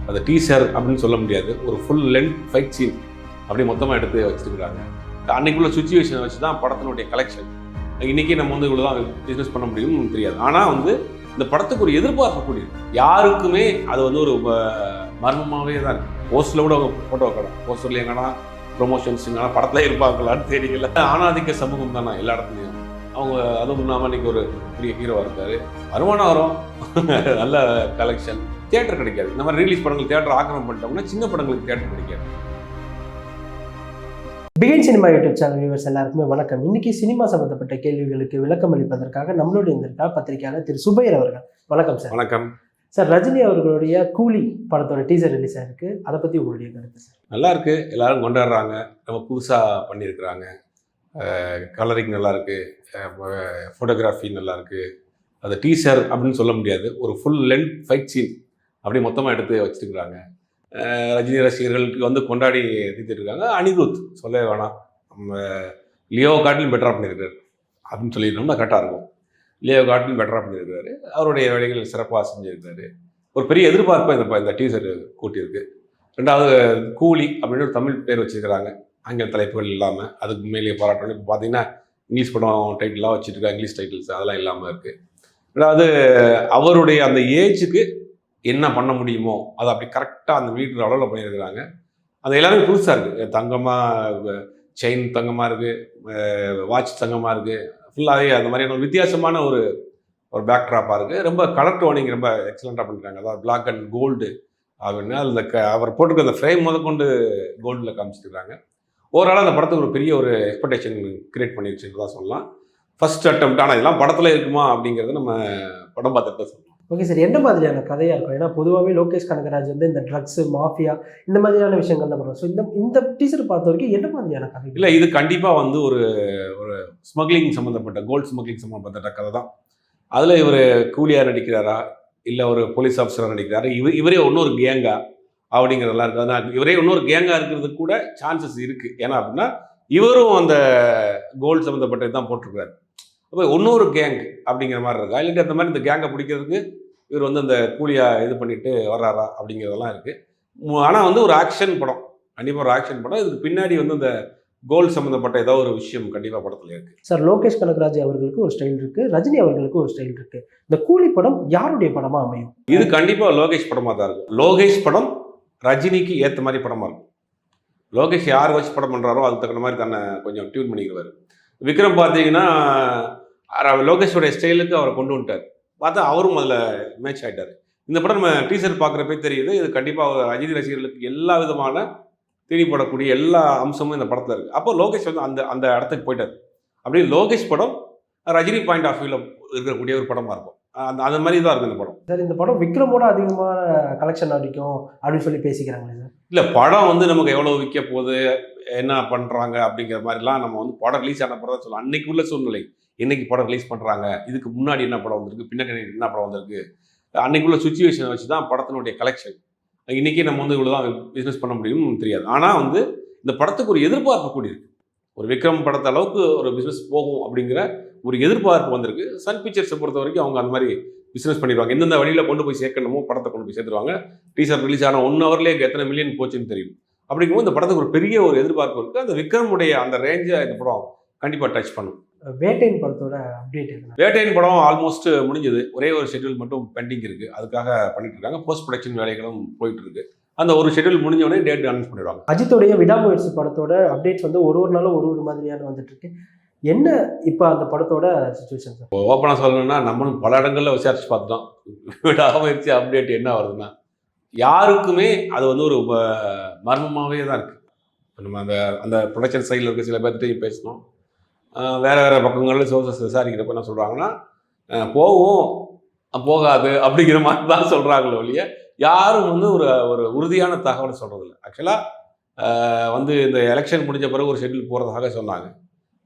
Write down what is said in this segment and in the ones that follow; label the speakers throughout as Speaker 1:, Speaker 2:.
Speaker 1: அது டீசர் அப்படின்னு சொல்ல முடியாது, ஒரு ஃபுல் லென்த் ஃபைட் சீன் அப்படி மொத்தமாக எடுத்து வச்சுருக்காங்க. அன்னைக்குள்ள சுச்சுவேஷனை வச்சு தான் படத்தினுடைய கலெக்ஷன். இன்றைக்கி நம்ம வந்து இவ்வளோ தான் பிஸ்னஸ் பண்ண முடியும்னு தெரியாது. ஆனால் வந்து இந்த படத்துக்கு ஒரு எதிர்பார்க்கக்கூடிய யாருக்குமே அது வந்து ஒரு மர்மமாகவே தான் இருக்குது. போஸ்டரில் கூட ஃபோட்டோ கடை போஸ்டரில் எங்கன்னா ப்ரொமோஷன்ஸ் எங்கன்னா படத்தில் இருப்பாங்களான்னு தெரியல. ஆணாதிக்க சமூகம் தானே எல்லா இடத்துலையும். அவங்க அதுவும் இல்லாமல் இன்றைக்கி ஒரு பெரிய ஹீரோவாக இருக்கார், வருமானம் வரும், நல்ல கலெக்ஷன், தியேட்டர் கிடைக்காது. இந்த மாதிரி ரிலீஸ் படங்கள் தியேட்டர் ஆக்கிரமம் பண்ணிட்டோம்னா சின்ன படங்களுக்கு தியேட்டர் கிடைக்காது.
Speaker 2: Begin cinema YouTube channel viewers எல்லாருக்குமே வணக்கம். இன்னைக்கு சினிமா சம்பந்தப்பட்ட கேள்விகளுக்கு விளக்கம் அளிப்பதற்காக நம்மளோட இருந்திருக்கார் பத்திரிகையாளர் திரு சுபைர் அவர்கள். வணக்கம் சார்.
Speaker 1: வணக்கம்
Speaker 2: சார். ரஜினி அவர்களுடைய கூலி படத்தோட டீசர் ரிலீஸ் ஆயிருக்கு, அதை பற்றி உங்களுடைய கருத்து சார்?
Speaker 1: நல்லா இருக்கு, எல்லாரும் கொண்டாடுறாங்க, நம்ம புதுசாக பண்ணியிருக்கிறாங்க, கலரிங் நல்லா இருக்கு, ஃபோட்டோகிராஃபி நல்லா இருக்கு. அது டீசர் அப்படின்னு சொல்ல முடியாது, ஒரு ஃபுல் லென்த் ஃபைட் சீன் அப்படி மொத்தமாக எடுத்து வச்சுருக்கிறாங்க. ரஜினி ரசிகர்களுக்கு வந்து கொண்டாடி தீர்த்துருக்காங்க. அனிருத் சொல்லவே வேணாம், நம்ம லியோ காட்டிலும் பெட்டராக பண்ணியிருக்காரு அப்படின்னு சொல்லிடணும்னா கரெக்டாக இருக்கும். லியோ காட்டிலும் பெட்டராக பண்ணியிருக்காரு, அவருடைய வேலைகள் சிறப்பாக செஞ்சுருக்காரு. ஒரு பெரிய எதிர்பார்ப்பாக இந்த டீசர் கூட்டியிருக்கு. ரெண்டாவது கூலி அப்படின்னு ஒரு தமிழ் பேர் வச்சுருக்கிறாங்க, ஆங்கில தலைப்புகள் இல்லாமல். அதுக்கு உண்மையிலேயே பாராட்டணும். இப்போ பார்த்தீங்கன்னா இங்கிலீஷ் படம் டைட்டிலாக வச்சுருக்காங்க, இங்கிலீஷ் டைட்டில்ஸ் அதெல்லாம் இல்லாமல் இருக்குது. ரெண்டாவது அவருடைய அந்த ஏஜுக்கு என்ன பண்ண முடியுமோ அதை அப்படி கரெக்டாக அந்த மீட்டர் அளவில் பண்ணியிருக்கிறாங்க. அது எல்லாமே புதுசாக இருக்குது. தங்கமாக செயின் தங்கமாக இருக்குது, வாட்ச் தங்கமாக இருக்குது, ஃபுல்லாகவே அந்த மாதிரியான ஒரு வித்தியாசமான ஒரு பேக்ட்ராப்பாக இருக்குது. ரொம்ப கலர் டோனிங் ரொம்ப எக்ஸலண்ட்டாக பண்ணியிருக்காங்க. அதாவது பிளாக் அண்ட் கோல்டு அப்படின்னு அதில் அவர் போட்டுருக்க அந்த ஃப்ரேம் முதற்கொண்டு கோல்டில் காமிச்சிருக்காங்க. ஓவராலாக அந்த படத்துக்கு ஒரு பெரிய ஒரு எக்ஸ்பெக்டேஷன் கிரியேட் பண்ணிடுச்சுன்னு தான் சொல்லலாம். First attempt. ஆனால் இதெல்லாம் படத்தில் இருக்குமா அப்படிங்கிறத நம்ம படம் பார்த்துட்டு தான் சொல்லலாம்.
Speaker 2: Okay sir. எந்த மாதிரியான கதையாக இருக்கும்? ஏன்னா பொதுவாகவே லோகேஷ் கனகராஜ் வந்து இந்த ட்ரக்ஸு மாஃபியா இந்த மாதிரியான விஷயங்கள் தான் பண்ணுவோம். ஸோ இந்த டீசர் பார்த்த வரைக்கும் என்ன மாதிரியான கதை?
Speaker 1: இல்லை, இது கண்டிப்பாக வந்து ஒரு ஸ்மக்லிங் சம்மந்தப்பட்ட, கோல்டு ஸ்மக்லிங் சம்மந்தப்பட்ட கதை தான். அதில் இவர் கூலியாக நடிக்கிறாரா இல்லை ஒரு போலீஸ் ஆஃபீஸராக நடிக்கிறாரா, இவரே இன்னொரு கேங்கா அப்படிங்கிறதெல்லாம் இருக்குது. அதனால் இவரே இன்னொரு கேங்காக இருக்கிறதுக்கு கூட சான்சஸ் இருக்குது. ஏன்னா அப்படின்னா இவரும் அந்த கோல்டு சம்மந்தப்பட்டது தான் போட்டிருக்கிறாரு. அப்போ இன்னொரு கேங் அப்படிங்கிற மாதிரி இருக்கா, இல்லாட்டி அந்த மாதிரி இந்த கேங்கை பிடிக்கிறதுக்கு இவர் வந்து அந்த கூலியாக இது பண்ணிட்டு வர்றாரா அப்படிங்கிறதெல்லாம் இருக்குது. ஆனால் வந்து ஒரு ஆக்ஷன் படம், கண்டிப்பாக ஒரு ஆக்ஷன் படம். இதுக்கு பின்னாடி வந்து இந்த கோல்டு சம்மந்தப்பட்ட ஏதோ ஒரு விஷயம் கண்டிப்பாக படத்தில் இருக்குது.
Speaker 2: சார், லோகேஷ் கனகராஜ் அவர்களுக்கு ஒரு ஸ்டைல் இருக்குது, ரஜினி அவர்களுக்கு ஒரு ஸ்டைல் இருக்குது. இந்த கூலி படம் யாருடைய படமாக அமையும்?
Speaker 1: இது கண்டிப்பாக லோகேஷ் படமாக தான் இருக்கும். லோகேஷ் படம் ரஜினிக்கு ஏற்ற மாதிரி படமாக இருக்கும். லோகேஷ் யார் வச்சு படம் பண்ணுறாரோ அதுக்கு தகுந்த மாதிரி தன்னை கொஞ்சம் டியூன் பண்ணிக்குவார். விக்ரம் பார்த்தீங்கன்னா லோகேஷோடைய ஸ்டைலுக்கு அவரை கொண்டு வந்துட்டார். பார்த்தா அவரும் அதில் மேட்ச் ஆகிட்டார். இந்த படம் நம்ம டீசர் பார்க்குறப்பே தெரியுது, இது கண்டிப்பாக ரஜினி ரசிகர்களுக்கு எல்லா விதமான தேடிப்படக்கூடிய எல்லா அம்சமும் இந்த படத்தில் இருக்குது. அப்போ லோகேஷ் வந்து அந்த இடத்துக்கு போயிட்டார். அப்படி லோகேஷ் படம் ரஜினி பாயிண்ட் ஆஃப் வியூவில் இருக்கக்கூடிய ஒரு படமாக இருக்கும். அந்த மாதிரி தான் இருக்கும் இந்த படம்.
Speaker 2: சார், இந்த படம் விக்ரமோட அதிகமான கலெக்ஷன் அடிக்கும் அப்படின்னு சொல்லி பேசிக்கிறாங்களே சார்?
Speaker 1: இல்லை, படம் வந்து நமக்கு எவ்வளோ விற்க போகுது, என்ன பண்ணுறாங்க அப்படிங்கிற மாதிரிலாம் நம்ம வந்து படம் ரிலீஸ் ஆன படம் தான் சொல்லலாம். அன்னைக்கு உள்ள சூழ்நிலை, இன்னைக்கு படம் ரிலீஸ் பண்ணுறாங்க, இதுக்கு முன்னாடி என்ன படம் வந்திருக்கு, பின்னாடி என்ன படம் வந்திருக்கு, அன்னைக்குள்ள சுச்சுவேஷனை வச்சு தான் படத்தினுடைய கலெக்ஷன். இன்றைக்கி நம்ம வந்து இவ்வளோ தான் பிஸ்னஸ் பண்ண முடியும்னு தெரியாது. ஆனால் வந்து இந்த படத்துக்கு ஒரு எதிர்பார்ப்பு கூடி இருக்குது. ஒரு விக்ரம் படத்தை அளவுக்கு ஒரு பிஸ்னஸ் போகும் அப்படிங்கிற ஒரு எதிர்பார்ப்பு வந்திருக்கு. சன் பிக்சர்ஸை பொறுத்த வரைக்கும் அவங்க அந்த மாதிரி பிஸ்னஸ் பண்ணிடுவாங்க. எந்தெந்த வழியில் கொண்டு போய் சேர்க்கணுமோ படத்தை கொண்டு போய் சேர்த்துருவாங்க. டீசர் ரிலீஸ் ஆனால் 1 ஹவர்லேயே எத்தனை மில்லியன் போச்சுன்னு தெரியும். அப்படிங்கும்போது இந்த படத்துக்கு ஒரு பெரிய ஒரு எதிர்பார்ப்பு இருக்குது. அந்த விக்ரமுடைய அந்த ரேஞ்சை இந்த படம் கண்டிப்பாக டச் பண்ணும்.
Speaker 2: வேட்டையின் படத்தோட அப்டேட் என்ன?
Speaker 1: வேட்டையின் படம் ஆல்மோஸ்ட் முடிஞ்சது. ஒரே ஒரு ஷெட்யூல் மட்டும் பெண்டிங் இருக்குது, அதுக்காக பண்ணிட்டு இருக்காங்க. போஸ்ட் ப்ரொடக்ஷன் வேலைகளும் போயிட்டு இருக்கு. அந்த ஒரு ஷெட்யூல் முடிஞ்ச உடனே டேட் அனௌன்ஸ் பண்ணிடுவாங்க.
Speaker 2: அஜித்துடைய விடாமுயற்சி படத்தோட அப்டேட்ஸ் வந்து ஒரு நாளும் ஒரு மாதிரியான வந்துட்டு இருக்கு. என்ன இப்போ அந்த படத்தோட சுச்சுவேஷன் சார்?
Speaker 1: ஓப்பனாக சொல்லணும்னா நம்மளும் பல இடங்களில் விசாரிச்சு பார்த்துட்டோம். விடாமுயற்சி அப்டேட் என்ன வருதுன்னா யாருக்குமே அது வந்து ஒரு மர்மமாகவே தான் இருக்குது. நம்ம அந்த ப்ரொடக்ஷன் சைடில் இருக்க சில பேர்கிட்டையும் பேசணும். வேறு பக்கங்களில் சோர்சஸ் விசாரிக்கிறப்ப என்ன சொல்கிறாங்கன்னா போகும் போகாது அப்படிங்கிற மாதிரி தான் சொல்கிறாங்களோ இல்லையா, யாரும் வந்து ஒரு உறுதியான தகவலை சொல்கிறதில்ல. ஆக்சுவலாக வந்து இந்த எலெக்ஷன் முடிஞ்ச பிறகு ஒரு ஷெட்யூல் போகிறதாக சொன்னாங்க.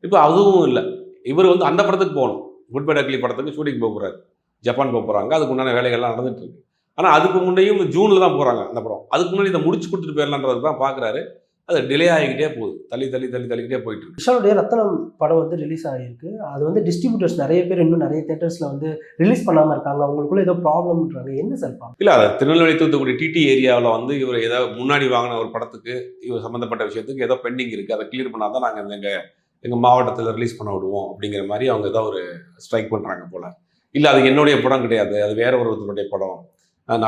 Speaker 1: இப்போ அதுவும் இல்லை. இவர் வந்து அந்த படத்துக்கு போகணும், குட் பை டக்லி படத்துக்கு ஷூட்டிங் போக போகிறாரு, ஜப்பான் போக போகிறாங்க. அதுக்கு உண்டான வேலைகள்லாம் நடந்துட்டு இருக்கு. ஆனால் அதுக்கு முன்னையும் ஜூனில் தான் போகிறாங்க அந்த படம். அதுக்கு முன்னாடி இதை முடிச்சு கொடுத்துட்டு போயிடலான்றது தான் பார்க்குறாரு. அது டிலே ஆகிக்கிட்டே போகுது, தள்ளிக்கிட்டே போயிட்டு இருக்கு.
Speaker 2: விஷாலுடைய ரத்தனம் படம் வந்து ரிலீஸ் ஆகிருக்கு. அது வந்து டிஸ்ட்ரிபியூட்டர்ஸ் நிறைய பேர் இன்னும் நிறைய தேட்டர்ஸில் வந்து ரிலீஸ் பண்ணாமல் இருக்காங்க. அவங்களுக்குள்ள ஏதோ ப்ராப்ளம்ன்றாங்க. என்ன சார் ப்ராப்ளம்?
Speaker 1: இல்லை, அது திருநெல்வேலி தூத்துக்குடி டிடி ஏரியாவில் வந்து இவர் ஏதாவது முன்னாடி வாங்கின ஒரு படத்துக்கு இவர் சம்மந்தப்பட்ட விஷயத்துக்கு ஏதோ பெண்டிங் இருக்குது, அதை கிளியர் பண்ணால் தான் நாங்கள் எங்கள் மாவட்டத்தில் ரிலீஸ் பண்ண விடுவோம் அப்படிங்கிற மாதிரி அவங்க ஏதோ ஒரு ஸ்ட்ரைக் பண்ணுறாங்க போல். இல்லை, அது என்னுடைய படம் கிடையாது, அது வேற ஒருத்தருடைய படம்,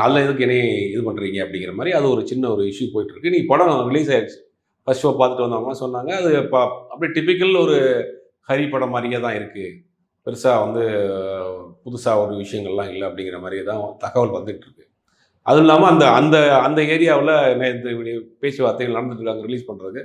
Speaker 1: நல்ல இதுக்கு என்னை இது பண்ணுறீங்க அப்படிங்கிற மாதிரி அது ஒரு சின்ன ஒரு இஷ்யூ போயிட்டுருக்கு. நீ படம் ரிலீஸ் ஆயிடுச்சு, ஃபர்ஸ்ட் ஷோ பார்த்துட்டு வந்தவங்க சொன்னாங்க அது அப்படியே டிப்பிக்கல் ஒரு ஹரி படம் மாதிரியே தான் இருக்குது, பெருசாக வந்து புதுசாக ஒரு விஷயங்கள்லாம் இல்லை அப்படிங்கிற மாதிரி தான் தகவல் வந்துட்டுருக்கு. அதுவும் இல்லாமல் அந்த அந்த அந்த ஏரியாவில் இந்த பேச்சுவார்த்தைகள் நடந்துட்டு இருக்காங்க ரிலீஸ் பண்ணுறதுக்கு.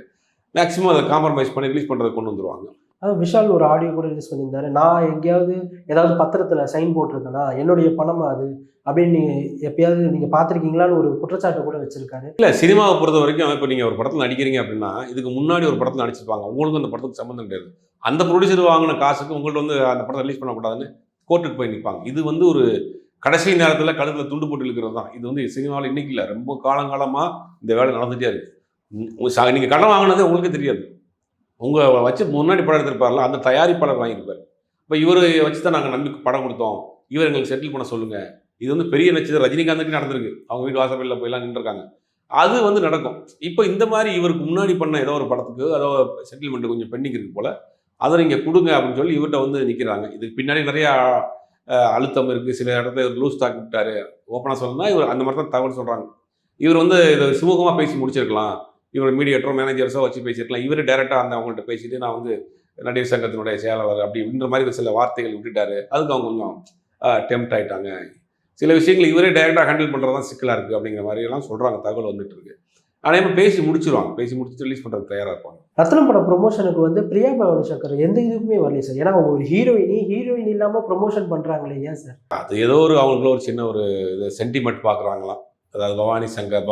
Speaker 1: மேக்ஸிமம் அதை காம்ப்ரமைஸ் பண்ணி ரிலீஸ் பண்ணுறதுக்கு கொண்டு வந்துருவாங்க.
Speaker 2: அது விஷால் ஒரு ஆடியோ கூட ரிலீஸ் பண்ணியிருந்தாரு. நான் எங்கேயாவது ஏதாவது பத்திரத்தில் சைன் போட்டிருக்கேனா, என்னுடைய பணமா அது அப்படின்னு எப்பயாவது நீங்கள் பார்த்துருக்கீங்களான்னு ஒரு குற்றச்சாட்டை கூட வச்சிருக்காரு.
Speaker 1: இல்லை, சினிமாவை பொறுத்த வரைக்கும் இப்போ நீங்கள் ஒரு படத்தில் நடிக்கிறீங்க அப்படின்னா இதுக்கு முன்னாடி ஒரு படத்தில் நடிச்சிருப்பாங்க, உங்களுக்கு அந்த படத்துக்கு சம்மந்தம் கிடையாது. அந்த ப்ரொடியூசர் வாங்கின காசுக்கு உங்கள்ட்ட வந்து அந்த படத்தை ரிலீஸ் பண்ணக்கூடாதுன்னு கோர்ட்டுக்கு போய் நிற்பாங்க. இது வந்து ஒரு கடைசி நேரத்தில் கழுத்தில் துண்டு போட்டு இழுக்கிறது தான். இது வந்து சினிமாவில் இன்னைக்கு இல்லை, ரொம்ப காலங்காலமாக இந்த வேலை நடந்துகிட்டே இருக்கு. நீங்கள் கடன் வாங்கினதே உங்களுக்கே தெரியாது. உங்கள் வச்சு முன்னாடி படம் எடுத்திருப்பார்ல, அந்த தயாரிப்பாளர் வாங்கியிருப்பார். இப்போ இவர் வச்சு தான் நாங்கள் நம்பி படம் கொடுத்தோம், இவர் எங்களுக்கு செட்டில் பண்ண சொல்லுங்கள். இது வந்து பெரிய நட்சத்திரம் ரஜினிகாந்துக்கு நடந்திருக்கு, அவங்க வீட்டு வாசப்படியில் போயெல்லாம் நின்றுருக்காங்க. அது வந்து நடக்கும். இப்போ இந்த மாதிரி இவருக்கு முன்னாடி பண்ண ஏதோ ஒரு படத்துக்கு ஏதோ செட்டில்மெண்ட் கொஞ்சம் பெண்டிங் இருக்கு போல், அதை நீங்கள் கொடுங்க அப்படின்னு சொல்லி இவர்கிட்ட வந்து நிற்கிறாங்க. இதுக்கு பின்னாடி நிறையா அழுத்தம் இருக்குது. சில இடத்துல லூஸ் டாக் விட்டார். ஓப்பனாக சொல்லணும்னா இவர் அந்த மாதிரி தான் தகவல் சொல்கிறாங்க. இவர் வந்து இதை சுமூகமாக பேசி முடிச்சிருக்கலாம், இவர் மீடியேட்டரோ மேனேஜர்ஸோ வச்சு பேசியிருக்கலாம். இவர் டேரெக்டாக அந்த அவங்கள்ட்ட பேசிட்டு நான் வந்து நடிகர் சங்கத்தினுடைய செயலாளர் அப்படின்ற மாதிரி சில வார்த்தைகள் விட்டுட்டாரு. அதுக்கு அவங்க கொஞ்சம் டெம்ப்ட் ஆகிட்டாங்க. சில விஷயங்கள் இவரே டைரெக்டாக ஹேண்டில் பண்ணுறது தான் சிக்கலாக இருக்குது அப்படிங்கிற மாதிரியெல்லாம் சொல்கிறாங்க, தகவல் வந்துட்டு இருக்கு. ஆனால் பேசி முடிச்சிருவாங்க, பேசி முடிச்சுட்டு ரிலீஸ் பண்ணுறதுக்கு தயாராக இருப்பாங்க.
Speaker 2: ரத்னம் படம் ப்ரொமோஷனுக்கு வந்து பிரியா பவானி சங்கர் எந்த இதுக்குமே வரல சார். ஏன்னா அவங்க ஒரு ஹீரோயின் இல்லாமல் ப்ரொமோஷன் பண்ணுறாங்களே, ஏன் சார்?
Speaker 1: அது ஏதோ ஒரு அவங்களுக்குள்ள ஒரு சின்ன ஒரு இது சென்டிமெண்ட் பார்க்குறாங்களாம். அதாவது பவானி சங்கர்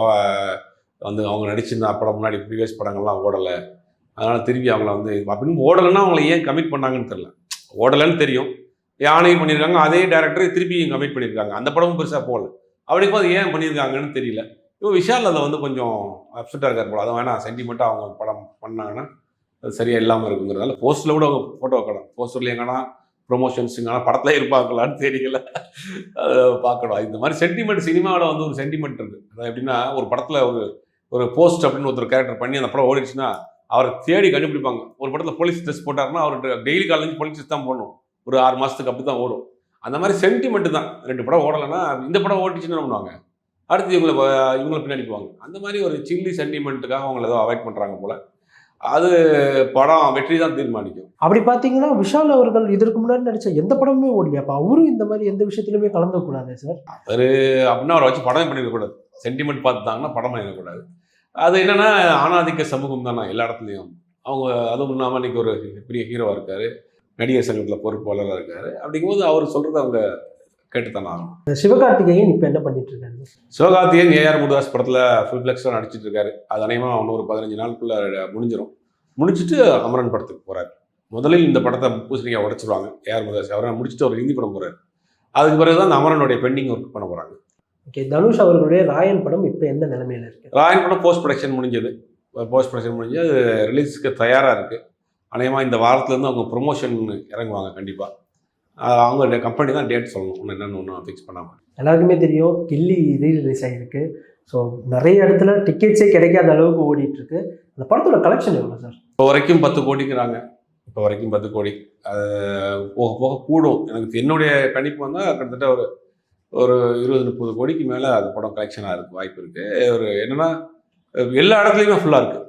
Speaker 1: வந்து அவங்க நடிச்சிருந்த படம் முன்னாடி ப்ரீவியஸ் படங்கள்லாம் ஓடலை, அதனால் திரும்பி அவங்கள வந்து அப்படின்னு ஓடலைன்னா அவங்கள ஏன் கமிட் பண்ணாங்கன்னு தெரியல. ஓடலைன்னு தெரியும், யானையும் பண்ணியிருக்காங்க, அதே டேரக்டர் திருப்பியும் கமிட் பண்ணியிருக்காங்க, அந்த படமும் பெருசாக போகல. அப்படிக்கும் போது ஏன் பண்ணியிருக்காங்கன்னு தெரியல. இப்போ விஷால் அதில் வந்து கொஞ்சம் அப்செட்டாக இருக்கார் போல. அதை வேணாம், சென்டிமெண்ட்டாக அவங்க படம் பண்ணாங்கன்னா அது சரியாக இல்லாமல் இருக்குங்கிறதால போஸ்டரில் கூட அவங்க ஃபோட்டோ வைக்கணும். போஸ்டரில் எங்கன்னா ப்ரொமோஷன்ஸ் எங்கன்னா படத்தில் இருப்பாங்களான்னு தெரியல, அதை பார்க்கணும். இந்த மாதிரி சென்டிமெண்ட் சினிமாவில் வந்து ஒரு சென்டிமெண்ட் இருக்குது. அதாவது எப்படின்னா ஒரு படத்தில் ஒரு போஸ்ட் அப்படின்னு ஒருத்தர் கேரக்டர் பண்ணி அந்த படம் ஓடிடுச்சுன்னா அவரை தேடி கண்டுபிடிப்பாங்க. ஒரு படத்தில் போலீஸ் ட்ரெஸ் போட்டாருன்னா அவர் டெய்லி காலேஜ் போலீஸ் ட்ரெஸ் தான் போடணும், ஒரு 6 மாதத்துக்கு அப்படி தான் ஓடும். அந்த மாதிரி சென்டிமெண்ட் தான். 2 படம் ஓடலைன்னா இந்த படம் ஓடிச்சுன்னு பண்ணுவாங்க, அடுத்து இவங்களை பின்னாடி போவாங்க. அந்த மாதிரி ஒரு சில்லி சென்டிமெண்ட்டுக்காக அவங்கள ஏதோ அவாய்ட் பண்ணுறாங்க போல். அது படம் வெற்றி தான் தீர்மானிக்கும்.
Speaker 2: அப்படி பார்த்தீங்கன்னா விஷால் அவர்கள் இதற்கு முன்னாடி நடித்த எந்த படமுமே ஓடலையாப்பா? அவரும் இந்த மாதிரி எந்த விஷயத்துலையுமே கலந்துக்கூடாது சார்.
Speaker 1: அவர் அப்படின்னா அவரை வச்சு படமே பண்ணிடக்கூடாது. சென்டிமெண்ட் பார்த்துட்டாங்கன்னா படம் பண்ணிடக்கூடாது. அது என்னென்னா ஆணாதிக்க சமூகம் தானே எல்லா இடத்துலையும். அவங்க அதுவும் இல்லாமல் இன்றைக்கி ஒரு பெரிய ஹீரோவாக இருக்கார், நடிகர் சங்கத்தில் பொறுப்பாளராக இருக்கார். அப்படிங்கும்போது அவர் சொல்கிறத அவங்க கேட்டுத்தானே ஆகணும்.
Speaker 2: சிவகார்த்திகேயன் இப்போ என்ன பண்ணிட்டு இருக்காரு?
Speaker 1: சிவகார்த்திகேயன் ஏஆர் முருகதாஸ் படத்தில் ஃபுல் ஃப்ளெக்ஸாக நடிச்சிட்டு இருக்காரு. அது அநேகமாக இன்னொரு 15 நாளுக்குள்ளே முடிஞ்சிடும். முடிச்சுட்டு அமரன் படத்துக்கு போகிறார். முதலில் இந்த படத்தை பூசணிக்காய் உடைச்சிருவாங்க ஏஆர் முருகதாஸ். அவரை முடிச்சுட்டு ஒரு ஹிந்தி படம் போகிறார். அதுக்கு பிறகு தான் அந்த அமரனுடைய பெண்டிங் ஒர்க் பண்ண போகிறாங்க.
Speaker 2: ஓகே, தனுஷ் அவர்களுடைய ராயன் படம் இப்போ எந்த நிலைமையில் இருக்குது?
Speaker 1: ராயன் படம் போஸ்ட் ப்ரொடக்ஷன் முடிஞ்சு அது ரிலீஸுக்கு தயாராக இருக்குது. அநேகமாக இந்த வாரத்துலேருந்து அவங்க ப்ரொமோஷன் இறங்குவாங்க கண்டிப்பாக. அவங்க கம்பெனி தான் டேட் சொல்லணும், ஒன்றும் ஃபிக்ஸ் பண்ணாமல்.
Speaker 2: எல்லாருக்குமே தெரியும் கில்லி ரிலீஸ் ஆகிருக்கு. ஸோ நிறைய இடத்துல டிக்கெட்ஸே கிடைக்காத அளவுக்கு ஓடிட்டுருக்கு. அந்த படத்தோட கலெக்ஷன் எவ்வளோ சார்?
Speaker 1: இப்போ வரைக்கும் 10 கோடிங்கிறாங்க. இப்போ வரைக்கும் 10 கோடி. அது போக போக கூடும். எனக்கு என்னுடைய கணிப்பு வந்தால் கிட்டத்தட்ட ஒரு 20-30 கோடிக்கு மேலே அது படம் கலெக்ஷனாக இருக்குது, வாய்ப்பு இருக்குது. ஒரு என்னென்னா எல்லா இடத்துலையுமே ஃபுல்லாக இருக்குது.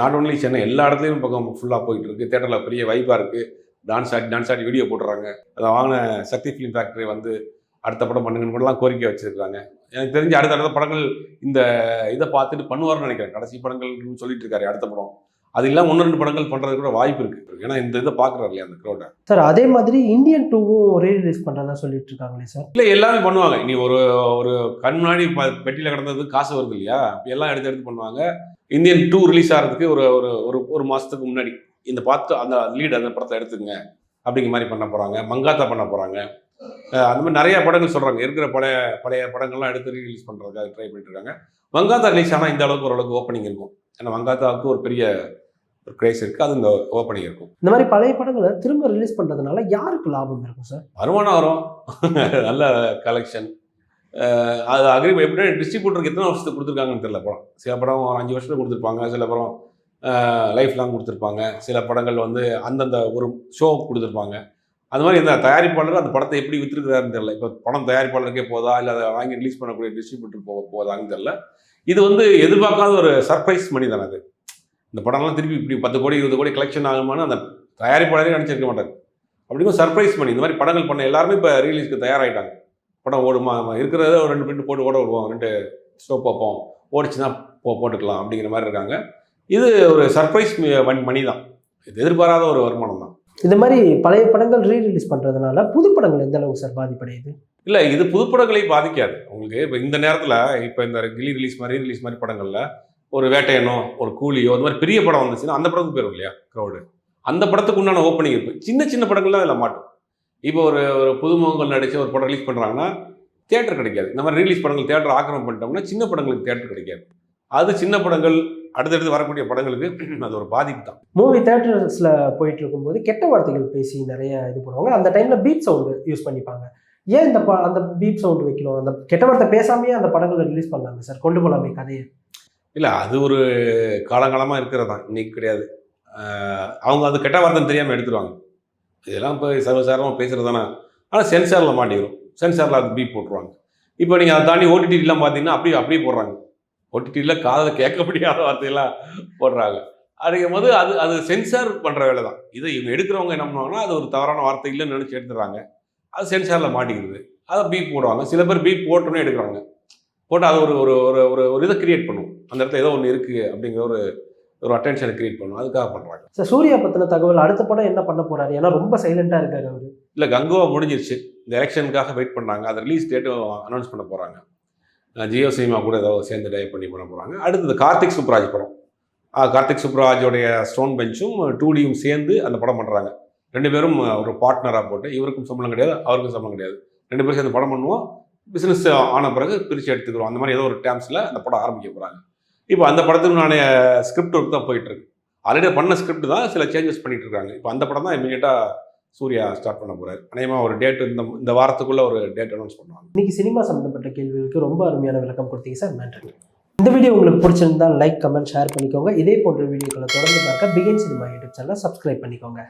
Speaker 1: நாட் ஒன்லி சென்னை, எல்லா இடத்துலையும் பக்கம் ஃபுல்லாக போயிட்டுருக்கு. தேட்டரில் பெரிய வைப்பாக இருக்குது. டான்ஸ் ஆடி வீடியோ போட்டுறாங்க. அதை வாங்கின சக்தி ஃபிலிம் ஃபேக்டரி வந்து அடுத்த படம் பண்ணுங்கன்னு கூடலாம் கோரிக்கை வச்சுருக்காங்க. எனக்கு தெரிஞ்சு அடுத்த படங்கள் இந்த இதை பார்த்துட்டு பண்ணுவார்னு நினைக்கிறேன். கடைசி படங்கள்னு சொல்லிட்டு இருக்காரு அடுத்த படம். அது இல்லாமல் 1-2 படங்கள் பண்ணுறது கூட வாய்ப்பு இருக்குது. ஏன்னா இந்த இதை பார்க்குறாரு இல்லையா அந்த க்ரௌடை.
Speaker 2: சார் அதே மாதிரி இந்தியன் 2வும் ஒரே ரிலீஸ் பண்ணுறதா சொல்லிட்டு இருக்காங்களே சார்?
Speaker 1: இல்லை, எல்லாமே பண்ணுவாங்க. நீ ஒரு கண் முன்னாடி பெட்டியில் கிடந்தது காசு வருது இல்லையா, எல்லாம் எடுத்து பண்ணுவாங்க. இந்தியன் 2 ரிலீஸ் ஆகிறதுக்கு ஒரு மாதத்துக்கு முன்னாடி இந்த பார்த்து அந்த லீட் அந்த படத்தை எடுத்துங்க அப்படிங்கிற மாதிரி பண்ண போகிறாங்க. மங்காத்தா பண்ண போகிறாங்க. அந்த மாதிரி நிறைய படங்கள் சொல்கிறாங்க. இருக்கிற பழைய படங்கள்லாம் எடுத்து ரிலீஸ் பண்ணுறதுக்காக ட்ரை பண்ணிட்டு இருக்காங்க. மங்காத்தா ரிலீஸ் ஆனால் இந்த அளவுக்கு ஓரளவுக்கு ஓப்பனிங் இருக்கும். ஏன்னா மங்காத்தாவுக்கு ஒரு பெரிய ஒரு கிரேஸ் இருக்குது, அது இந்த ஓப்பனிங் இருக்கும்.
Speaker 2: இந்த மாதிரி பழைய படங்களை திரும்ப ரிலீஸ் பண்ணுறதுனால யாருக்கு லாபம் இருக்கும் சார்?
Speaker 1: வருமானம் வரும், நல்ல கலெக்ஷன். அது எப்படி டிஸ்ட்ரிபியூட்டருக்கு எத்தனை வருஷத்துக்கு கொடுத்துருக்காங்கன்னு தெரியல. படம் சில படம் 5 வருஷத்துக்கு கொடுத்துருப்பாங்க, சில படம் லைஃப் லாங் கொடுத்துருப்பாங்க, சில படங்கள் வந்து அந்தந்த ஒரு ஷோ கொடுத்துருப்பாங்க. அது மாதிரி இந்த தயாரிப்பாளர் அந்த படத்தை எப்படி விற்றுருக்கிறாருன்னு தெரியல. இப்போ படம் தயாரிப்பாளருக்கே போதா, இல்லை அதை வாங்கி ரிலீஸ் பண்ணக்கூடிய டிஸ்ட்ரிபியூட்டர் போதாங்கன்னு தெரியல. இது வந்து எதிர்பார்க்காத ஒரு சர்ப்ரைஸ் மணி தானே அது. இந்த படம்லாம் திருப்பி இப்படி 10 கோடி 20 கோடி கலெக்ஷன் ஆகுமான்னு அந்த தயாரிப்பாளரே நினச்சிருக்க மாட்டார். அப்படிங்கும் சர்ப்ரைஸ் மணி. இந்த மாதிரி படங்கள் பண்ண எல்லாருமே இப்போ ரிலீஸ்க்கு தயாராகிட்டாங்க. படம் ஓடுமா, இருக்கிறத ஒரு 2 பிரிண்ட் போட்டு விடுவோம், 2 ஷோ பார்ப்போம், ஓடிச்சுன்னா போட்டுக்கலாம் அப்படிங்கிற மாதிரி இருக்காங்க. இது ஒரு சர்ப்ரைஸ் மணி தான், இது எதிர்பாராத ஒரு வருமானம் தான்.
Speaker 2: இந்த மாதிரி பழைய படங்கள் ரீரிலீஸ் பண்ணுறதுனால புது படங்கள் எந்த அளவுக்கு சார் பாதிப்படையுது?
Speaker 1: இல்லை, இது புது படங்களை பாதிக்காது உங்களுக்கு. இப்போ இந்த நேரத்தில் இப்போ இந்த ரிலீஸ் மாதிரி படங்களில் ஒரு வேட்டையனோ ஒரு கூலியோ இந்த மாதிரி பெரிய படம் வந்துச்சுன்னா அந்த படத்துக்கு போயிடும் இல்லையா க்ரௌடு. அந்த படத்துக்கு உண்டான ஓப்பனிங் இருக்குது. சின்ன சின்ன படங்கள்லாம் அதில் மாட்டும். இப்போ ஒரு புதுமுகங்கள் நடித்து ஒரு படம் ரிலீஸ் பண்ணுறாங்கன்னா தியேட்டர் கிடைக்காது. இந்த மாதிரி ரிலீஸ் படங்கள் தியேட்டர் ஆக்கிரமம் பண்ணிட்டோம்னா சின்ன படங்களுக்கு தியேட்டர் கிடைக்காது. அது சின்ன படங்கள் அடுத்தடுத்து வரக்கூடிய படங்களுக்கு அது ஒரு பாதிப்பு தான்.
Speaker 2: மூவி தியேட்டர்ஸில் போயிட்டு இருக்கும்போது கெட்ட வார்த்தைகள் பேசி நிறைய இது பண்ணுவாங்க. அந்த டைமில் பீப் சவுண்டு யூஸ் பண்ணிப்பாங்க. ஏன் அந்த பீப் சவுண்டு வைக்கணும்? அந்த கெட்ட வார்த்தை பேசாமையே அந்த படங்களை ரிலீஸ் பண்ணலாமே சார், கொண்டு போகலாமே கதையை.
Speaker 1: இல்லை, அது ஒரு காலங்காலமாக இருக்கிறது தான், இன்னைக்கு கிடையாது. அவங்க அது கெட்ட வார்த்தைன்னு தெரியாமல் எடுத்துருவாங்க. இதெல்லாம் இப்போ சர்வசாரமாக பேசுகிறது தானே. ஆனால் சென்சாரில் மாட்டிக்கிறோம், சென்சாரில் அது பீப் போட்டுருவாங்க. இப்போ நீங்கள் அதை தாண்டி ஓடிடிலாம் பார்த்தீங்கன்னா அப்படியே போடுறாங்க. ஓடிடியில் காதில் கேட்க முடியாத வார்த்தையெல்லாம் போடுறாங்க. அப்படிங்கும் போது அது சென்சார் பண்ணுற வேலை தான். இதை இவங்க எடுக்கிறவங்க என்ன பண்ணுவாங்கன்னா அது ஒரு தவறான வார்த்தை இல்லைன்னு நினச்சி எடுத்துடுறாங்க. அது சென்சாரில் மாட்டிக்கிறது, அதை பீப் போடுவாங்க. சில பேர் பீப் போட்டோன்னே எடுக்கிறாங்க. போட்டு அதை ஒரு இதை கிரியேட் பண்ணும். அந்த இடத்துல ஏதோ ஒன்று இருக்குது அப்படிங்கிற ஒரு அட்டென்ஷனை கிரியேட் பண்ணும். அதுக்காக பண்ணுறாங்க.
Speaker 2: சார், சூர்யா பற்றின தகவல் அடுத்த படம் என்ன பண்ண போகிறாரு? ஏன்னா ரொம்ப சைலண்ட்டாக இருக்காரு அவர்.
Speaker 1: இல்லை, கங்குவா முடிஞ்சிருச்சு. இந்த எலெக்ஷனுக்காக வெயிட் பண்ணுறாங்க. அதை ரிலீஸ் டேட்டும் அனௌன்ஸ் பண்ண போகிறாங்க. ஜியோ சினிமா கூட ஏதோ சேர்ந்து டைப் பண்ணி பண்ண போகிறாங்க. அடுத்தது கார்த்திக் சுப்ராஜ் படம். கார்த்திக் சுப்ராஜோடைய ஸ்டோன் பெஞ்சும் 2Dயும் சேர்ந்து அந்த படம் பண்ணுறாங்க. 2 பேரும் ஒரு பார்ட்னராக போட்டு, இவருக்கும் சம்பளம் கிடையாது, அவருக்கும் சம்பளம் கிடையாது, 2 பேரும் சேர்ந்து படம் பண்ணுவோம், பிஸ்னஸ் ஆன பிறகு பிரித்து எடுத்துக்கிறோம். அந்த மாதிரி ஏதோ ஒரு டேம்ஸில் அந்த படம் ஆரம்பிக்க போகிறாங்க. இப்போ அந்த படத்துக்கு நான் ஸ்கிரிப்ட் ஒர்க் தான் போயிட்டுருக்கு. ஆல்ரெடி பண்ண ஸ்கிரிப்ட் தான் சில சேஞ்சஸ் பண்ணிட்டு இருக்காங்க. இப்போ அந்த படம் தான் இமீடியட்டாக சூர்யா ஸ்டார்ட் பண்ண போகிறார். அநேகமாக ஒரு டேட் இந்த வாரத்துக்குள்ளே ஒரு டேட் அனௌன்ஸ் பண்ணுவாங்க.
Speaker 2: இன்னைக்கு சினிமா சம்மந்தப்பட்ட கேள்விகளுக்கு ரொம்ப அருமையான விளக்கம் கொடுத்தீங்க சார், நன்றி. இந்த வீடியோ உங்களுக்கு பிடிச்சிருந்தால் லைக், கமெண்ட், ஷேர் பண்ணிக்கோங்க. இதே போன்ற வீடியோக்களை தொடர்ந்து பார்க்க பிகின் சினிமா யூடியூப் சேனலை சப்ஸ்கிரைப் பண்ணிக்கோங்க.